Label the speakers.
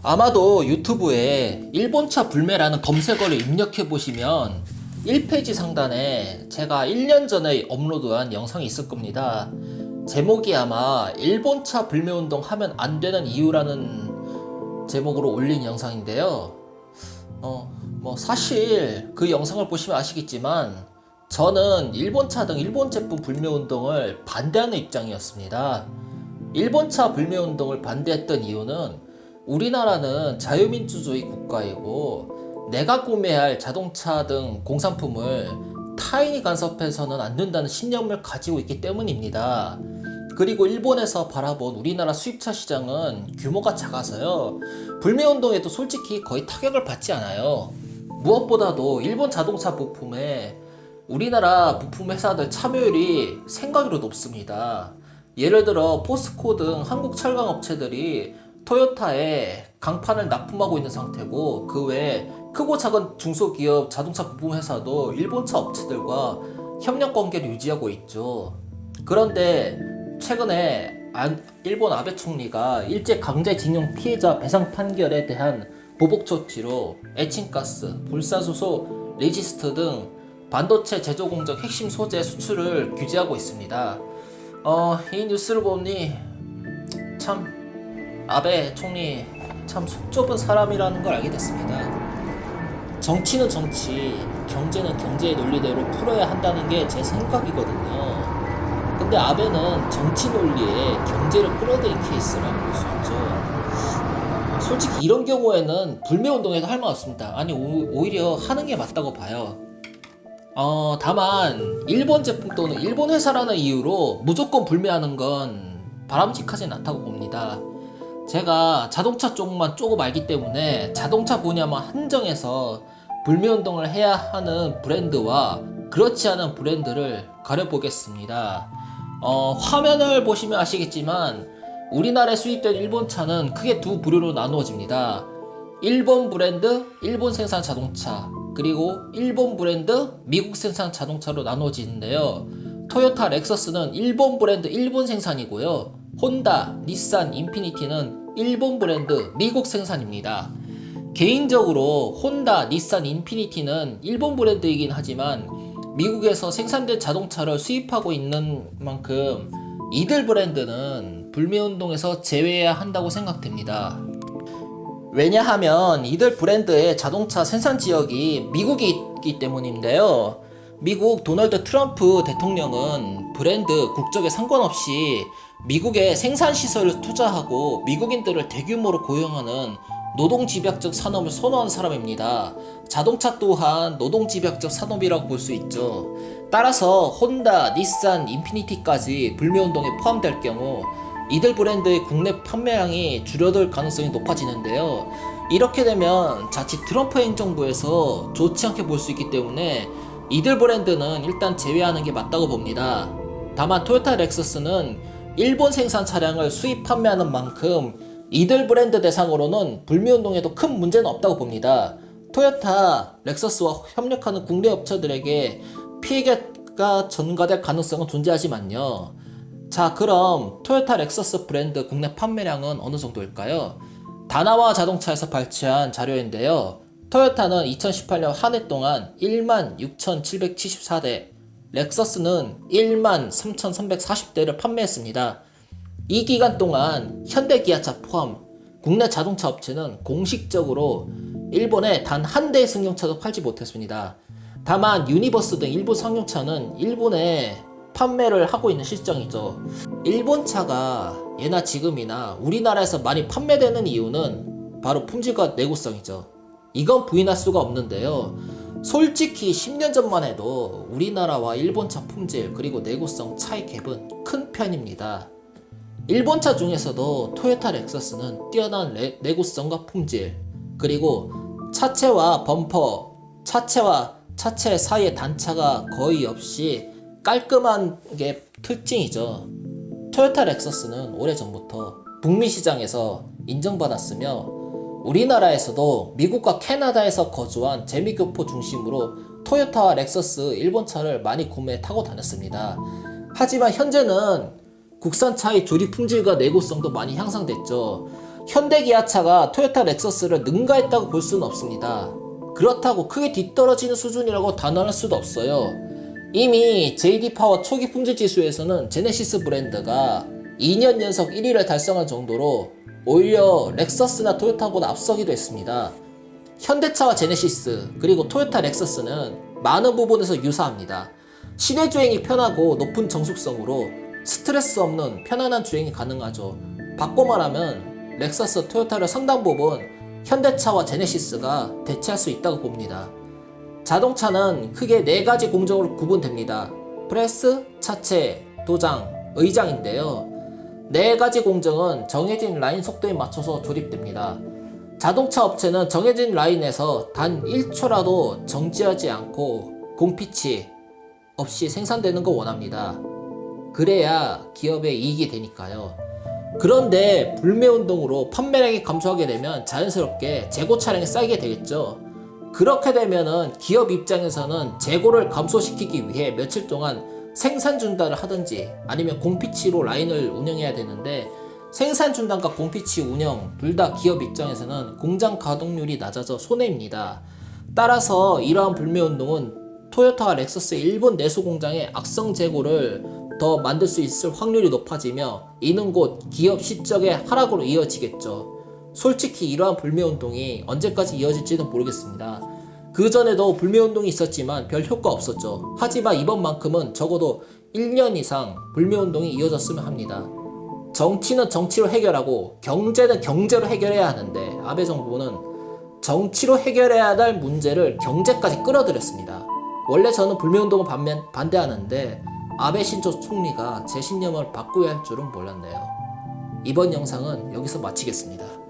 Speaker 1: 아마도 유튜브에 일본차 불매라는 검색어를 입력해 보시면 1페이지 상단에 제가 1년 전에 업로드한 영상이 있을 겁니다. 제목이 아마 일본차 불매운동 하면 안 되는 이유라는 제목으로 올린 영상인데요. 사실 그 영상을 보시면 아시겠지만 저는 일본차 등 일본 제품 불매운동을 반대하는 입장이었습니다. 일본차 불매운동을 반대했던 이유는 우리나라는 자유민주주의 국가이고 내가 구매할 자동차 등 공산품을 타인이 간섭해서는 안 된다는 신념을 가지고 있기 때문입니다. 그리고 일본에서 바라본 우리나라 수입차 시장은 규모가 작아서요. 불매운동에도 솔직히 거의 타격을 받지 않아요. 무엇보다도 일본 자동차 부품에 우리나라 부품 회사들 참여율이 생각외로 높습니다. 예를 들어 포스코 등 한국 철강 업체들이 토요타에 강판을 납품하고 있는 상태고, 그 외에 크고 작은 중소기업 자동차 부품 회사도 일본차 업체들과 협력 관계를 유지하고 있죠. 그런데 최근에 일본 아베 총리가 일제 강제징용 피해자 배상 판결에 대한 보복 조치로 에칭가스, 불사수소, 레지스트 등 반도체 제조 공정 핵심 소재 수출을 규제하고 있습니다. 이 뉴스를 보니 참 아베 총리 참 속 좁은 사람이라는 걸 알게 됐습니다. 정치는 정치, 경제는 경제의 논리대로 풀어야 한다는 게 제 생각이거든요. 근데 아베는 정치 논리에 경제를 끌어들인 케이스라고 볼 수 있죠. 솔직히 이런 경우에는 불매운동에도 할 말 없습니다. 아니 오히려 하는 게 맞다고 봐요. 다만 일본 제품 또는 일본 회사라는 이유로 무조건 불매하는 건 바람직하진 않다고 봅니다. 제가 자동차 쪽만 조금 알기 때문에 자동차 분야만 한정해서 불매운동을 해야 하는 브랜드와 그렇지 않은 브랜드를 가려보겠습니다. 화면을 보시면 아시겠지만 우리나라에 수입된 일본차는 크게 두 부류로 나누어집니다. 일본 브랜드, 일본 생산 자동차, 그리고 일본 브랜드, 미국 생산 자동차로 나누어지는데요. 토요타, 렉서스는 일본 브랜드, 일본 생산이고요. 혼다, 닛산, 인피니티는 일본 브랜드, 미국 생산입니다. 개인적으로 혼다, 닛산, 인피니티는 일본 브랜드이긴 하지만 미국에서 생산된 자동차를 수입하고 있는 만큼 이들 브랜드는 불매운동에서 제외해야 한다고 생각됩니다. 왜냐하면 이들 브랜드의 자동차 생산 지역이 미국이 있기 때문인데요. 미국 도널드 트럼프 대통령은 브랜드 국적에 상관없이 미국에 생산시설을 투자하고 미국인들을 대규모로 고용하는 노동집약적 산업을 선호하는 사람입니다. 자동차 또한 노동집약적 산업이라고 볼 수 있죠. 따라서 혼다, 닛산, 인피니티까지 불매운동에 포함될 경우 이들 브랜드의 국내 판매량이 줄어들 가능성이 높아지는데요. 이렇게 되면 자칫 트럼프 행정부에서 좋지 않게 볼 수 있기 때문에 이들 브랜드는 일단 제외하는 게 맞다고 봅니다. 다만 토요타 렉서스는 일본 생산 차량을 수입 판매하는 만큼 이들 브랜드 대상으로는 불매운동에도 큰 문제는 없다고 봅니다. 토요타, 렉서스와 협력하는 국내 업체들에게 피해가 전가될 가능성은 존재하지만요. 자, 그럼 토요타 렉서스 브랜드 국내 판매량은 어느 정도일까요? 다나와 자동차에서 발췌한 자료인데요. 토요타는 2018년 한 해 동안 16,774대, 렉서스는 13,340대를 판매했습니다. 이 기간 동안 현대 기아차 포함 국내 자동차 업체는 공식적으로 일본에 단 한 대의 승용차도 팔지 못했습니다. 다만 유니버스 등 일본 상용차는 일본에 판매를 하고 있는 실정이죠. 일본 차가 예나 지금이나 우리나라에서 많이 판매되는 이유는 바로 품질과 내구성이죠. 이건 부인할 수가 없는데요. 솔직히 10년 전만 해도 우리나라와 일본차 품질 그리고 내구성 차이 갭은 큰 편입니다. 일본차 중에서도 토요타 렉서스는 뛰어난 내구성과 품질, 그리고 차체와 범퍼, 차체와 차체 사이의 단차가 거의 없이 깔끔한 게 특징이죠. 토요타 렉서스는 오래전부터 북미 시장에서 인정받았으며 우리나라에서도 미국과 캐나다에서 거주한 재미교포 중심으로 토요타와 렉서스 일본차를 많이 구매해 타고 다녔습니다. 하지만 현재는 국산차의 조립 품질과 내구성도 많이 향상됐죠. 현대기아차가 토요타 렉서스를 능가했다고 볼 수는 없습니다. 그렇다고 크게 뒤떨어지는 수준이라고 단언할 수도 없어요. 이미 JD파워 초기 품질 지수에서는 제네시스 브랜드가 2년 연속 1위를 달성한 정도로 오히려 렉서스나 토요타보다 앞서기도 했습니다. 현대차와 제네시스 그리고 토요타 렉서스는 많은 부분에서 유사합니다. 시내 주행이 편하고 높은 정숙성으로 스트레스 없는 편안한 주행이 가능하죠. 바꿔 말하면 렉서스, 토요타를 상당 부분 현대차와 제네시스가 대체할 수 있다고 봅니다. 자동차는 크게 4가지 공정으로 구분됩니다. 프레스, 차체, 도장, 의장인데요. 4가지 공정은 정해진 라인 속도에 맞춰서 조립됩니다. 자동차 업체는 정해진 라인에서 단 1초라도 정지하지 않고 공피치 없이 생산되는 거 원합니다. 그래야 기업의 이익이 되니까요. 그런데 불매운동으로 판매량이 감소하게 되면 자연스럽게 재고 차량이 쌓이게 되겠죠. 그렇게 되면은 기업 입장에서는 재고를 감소시키기 위해 며칠 동안 생산 중단을 하든지 아니면 공피치로 라인을 운영해야 되는데, 생산 중단과 공피치 운영 둘 다 기업 입장에서는 공장 가동률이 낮아져 손해입니다. 따라서 이러한 불매운동은 토요타와 렉서스의 일본 내수 공장의 악성 재고를 더 만들 수 있을 확률이 높아지며 이는 곧 기업 실적의 하락으로 이어지겠죠. 솔직히 이러한 불매운동이 언제까지 이어질지는 모르겠습니다. 그전에도 불매운동이 있었지만 별 효과 없었죠. 하지만 이번만큼은 적어도 1년 이상 불매운동이 이어졌으면 합니다. 정치는 정치로 해결하고 경제는 경제로 해결해야 하는데 아베 정부는 정치로 해결해야 할 문제를 경제까지 끌어들였습니다. 원래 저는 불매운동을 반대하는데 아베 신조 총리가 제 신념을 바꾸어야 할 줄은 몰랐네요. 이번 영상은 여기서 마치겠습니다.